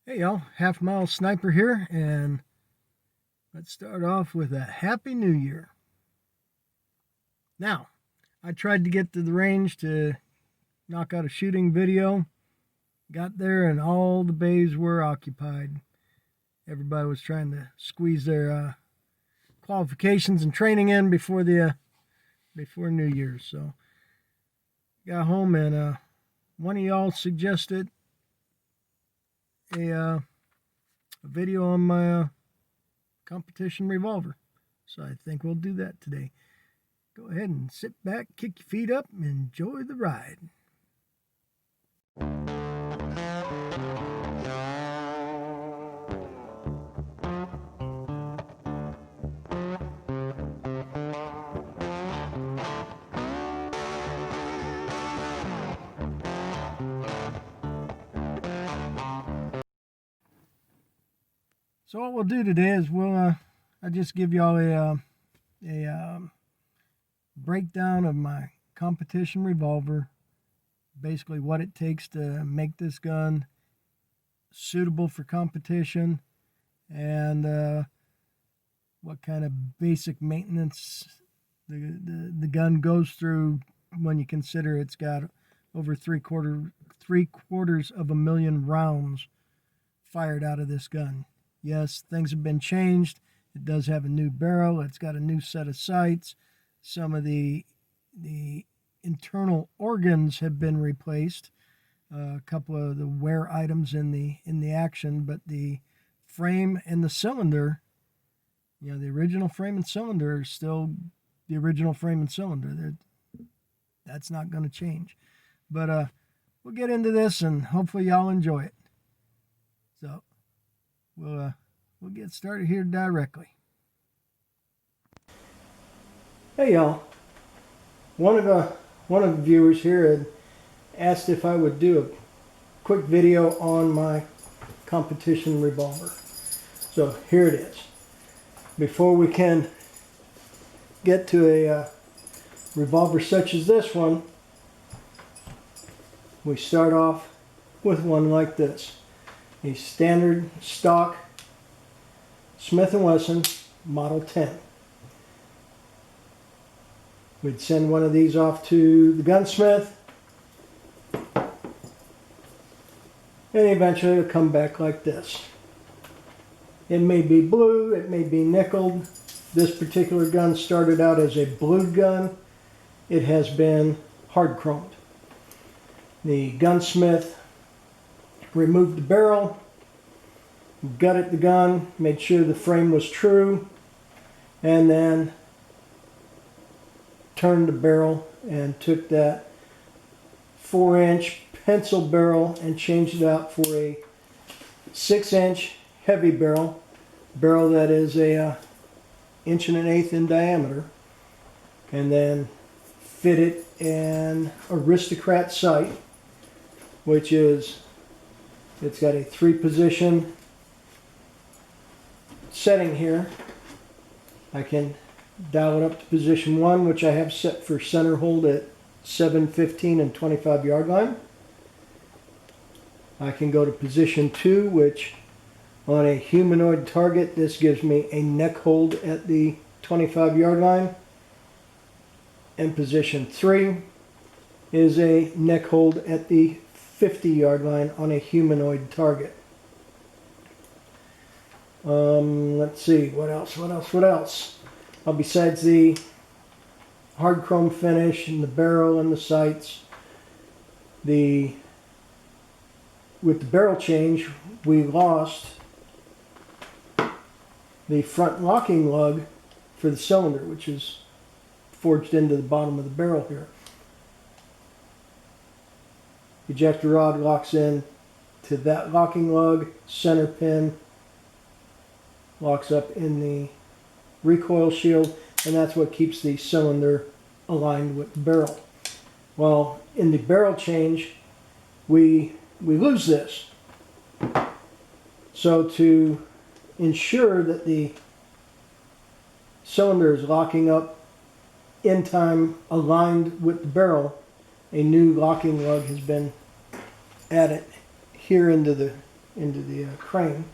Hey y'all, Halfmilesniper here, and let's start off with a Happy New Year. Now, I tried to get to the range to knock out a shooting video. Got there and all the bays were occupied. Everybody was trying to squeeze their qualifications and training in before New Year's. So, got home and one of y'all suggested a video on my competition revolver. So I think we'll do that today. Go ahead and sit back, kick your feet up, and enjoy the ride. So what we'll do today is I'll just give y'all a breakdown of my competition revolver, basically what it takes to make this gun suitable for competition, and what kind of basic maintenance the gun goes through when you consider it's got over three quarters of a million rounds fired out of this gun. Yes, things have been changed. It does have a new barrel. It's got a new set of sights. Some of the internal organs have been replaced. A couple of the wear items in the action, but the frame and the cylinder, the original frame and cylinder are still the original frame and cylinder. That's not going to change. But we'll get into this, and hopefully y'all enjoy it. So we'll get started here directly. Hey y'all, one of the viewers here had asked if I would do a quick video on my competition revolver. So here it is. Before we can get to a revolver such as this one, we start off with one like this. A standard stock Smith & Wesson Model 10. We'd send one of these off to the gunsmith, and eventually it'll come back like this. It may be blue, it may be nickeled. This particular gun started out as a blue gun. It has been hard chromed. The gunsmith removed the barrel, gutted the gun, made sure the frame was true, and then turned the barrel and took that 4-inch pencil barrel and changed it out for a 6-inch heavy barrel that is a 1.1 inches in diameter, and then fitted an Aristocrat sight, which is, it's got a 3-position setting here. I can dial it up to position 1, which I have set for center hold at 7, 15, and 25 yard line. I can go to position 2, which on a humanoid target, this gives me a neck hold at the 25 yard line. And position 3 is a neck hold at the 50 yard line on a humanoid target. Let's see, what else? Besides the hard chrome finish and the barrel and the sights, with the barrel change, we lost the front locking lug for the cylinder, which is forged into the bottom of the barrel here. Ejector rod locks in to that locking lug. Center pin locks up in the recoil shield, and that's what keeps the cylinder aligned with the barrel. Well, in the barrel change, we lose this. So to ensure that the cylinder is locking up in time, aligned with the barrel, a new locking lug has been added here into the into the crane.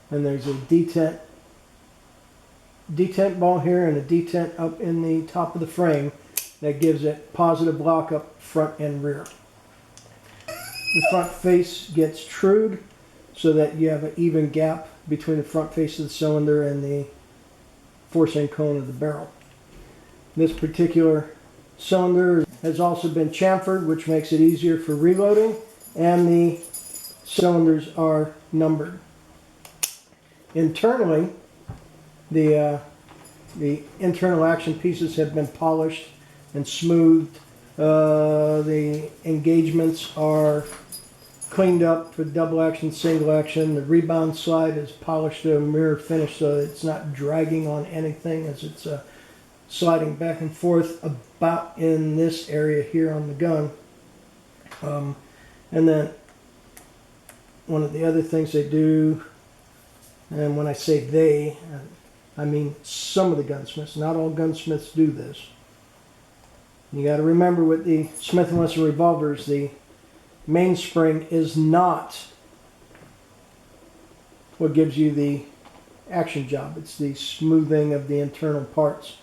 And there's a detent ball here and a detent up in the top of the frame that gives it positive lock up front and rear. The front face gets trued so that you have an even gap between the front face of the cylinder and the forcing cone of the barrel. This particular cylinder has also been chamfered, which makes it easier for reloading, and the cylinders are numbered. Internally, the internal action pieces have been polished and smoothed. The engagements are cleaned up for double action, single action. The rebound slide is polished to a mirror finish so that it's not dragging on anything as it's sliding back and forth about in this area here on the gun. And then one of the other things they do, and when I say they, I mean some of the gunsmiths, not all gunsmiths do this. You got to remember with the Smith & Wesson revolvers, the mainspring is not what gives you the action job. It's the smoothing of the internal parts.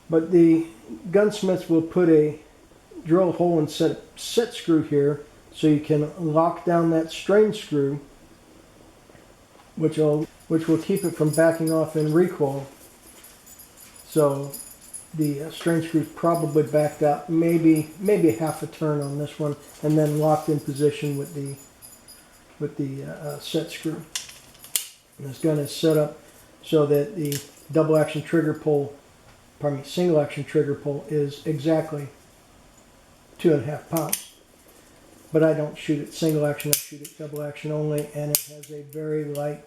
But the gunsmiths will put drill a hole and set a set screw here so you can lock down that strain screw, which will keep it from backing off in recoil. So the strain screw is probably backed out, maybe half a turn on this one, and then locked in position with the set screw. And this gun is set up so that the double action trigger pull, single action trigger pull is exactly 2.5 pounds. But I don't shoot it single action, I shoot it double action only, and it has a very light,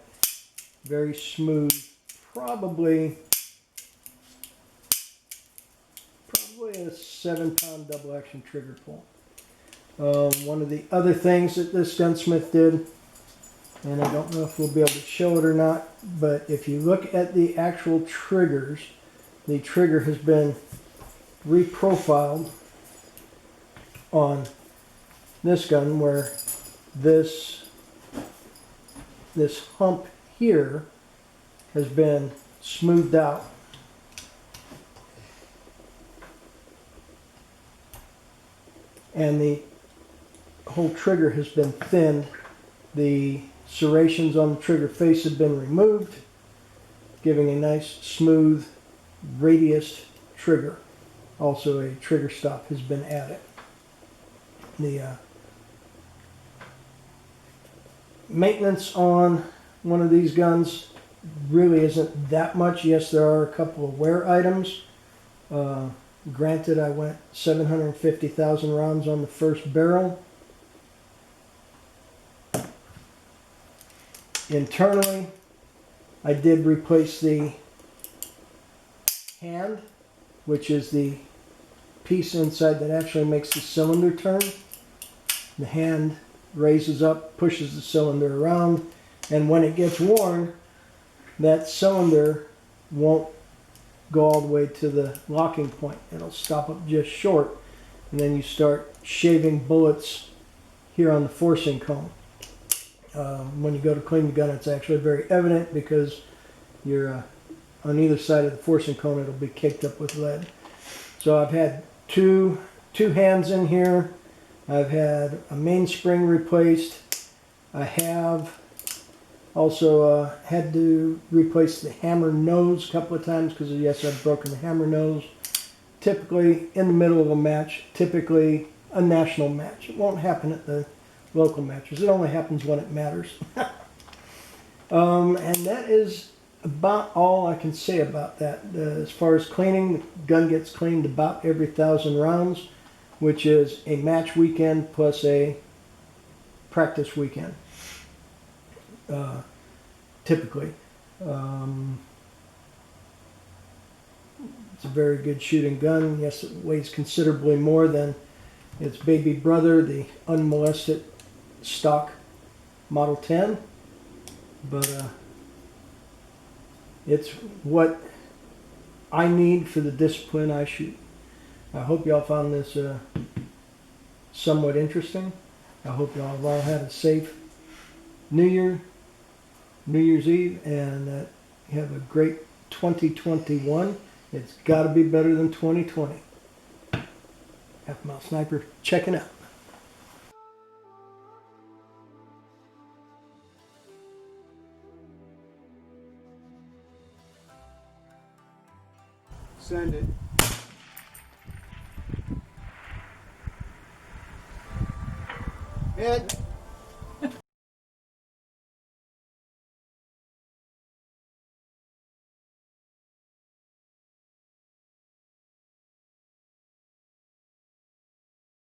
very smooth, probably a 7-pound double action trigger pull. One of the other things that this gunsmith did, and I don't know if we'll be able to show it or not, but if you look at the actual triggers, the trigger has been reprofiled on this gun, where this hump here has been smoothed out. And the whole trigger has been thinned. The serrations on the trigger face have been removed, giving a nice smooth radius trigger. Also a trigger stop has been added. The maintenance on one of these guns really isn't that much. Yes, there are a couple of wear items. Granted, I went 750,000 rounds on the first barrel. Internally, I did replace the hand, which is the piece inside that actually makes the cylinder turn. The hand raises up, pushes the cylinder around, and when it gets worn, that cylinder won't go all the way to the locking point. It'll stop up just short, and then you start shaving bullets here on the forcing cone. When you go to clean the gun, it's actually very evident because you're on either side of the forcing cone, it'll be caked up with lead. So I've had two hands in here. I've had a mainspring replaced. I have also had to replace the hammer nose a couple of times because, yes, I've broken the hammer nose. Typically in the middle of a match, typically a national match. It won't happen at the local matches. It only happens when it matters. And that is about all I can say about that. As far as cleaning, the gun gets cleaned about every 1,000 rounds, which is a match weekend plus a practice weekend. Typically. It's a very good shooting gun. Yes, it weighs considerably more than its baby brother, the unmolested stock Model 10, but it's what I need for the discipline I shoot. I hope y'all found this somewhat interesting. I hope y'all have all had a safe New Year's Eve, and have a great 2021. It's got to be better than 2020. Halfmilesniper checking out. Send it. Hit.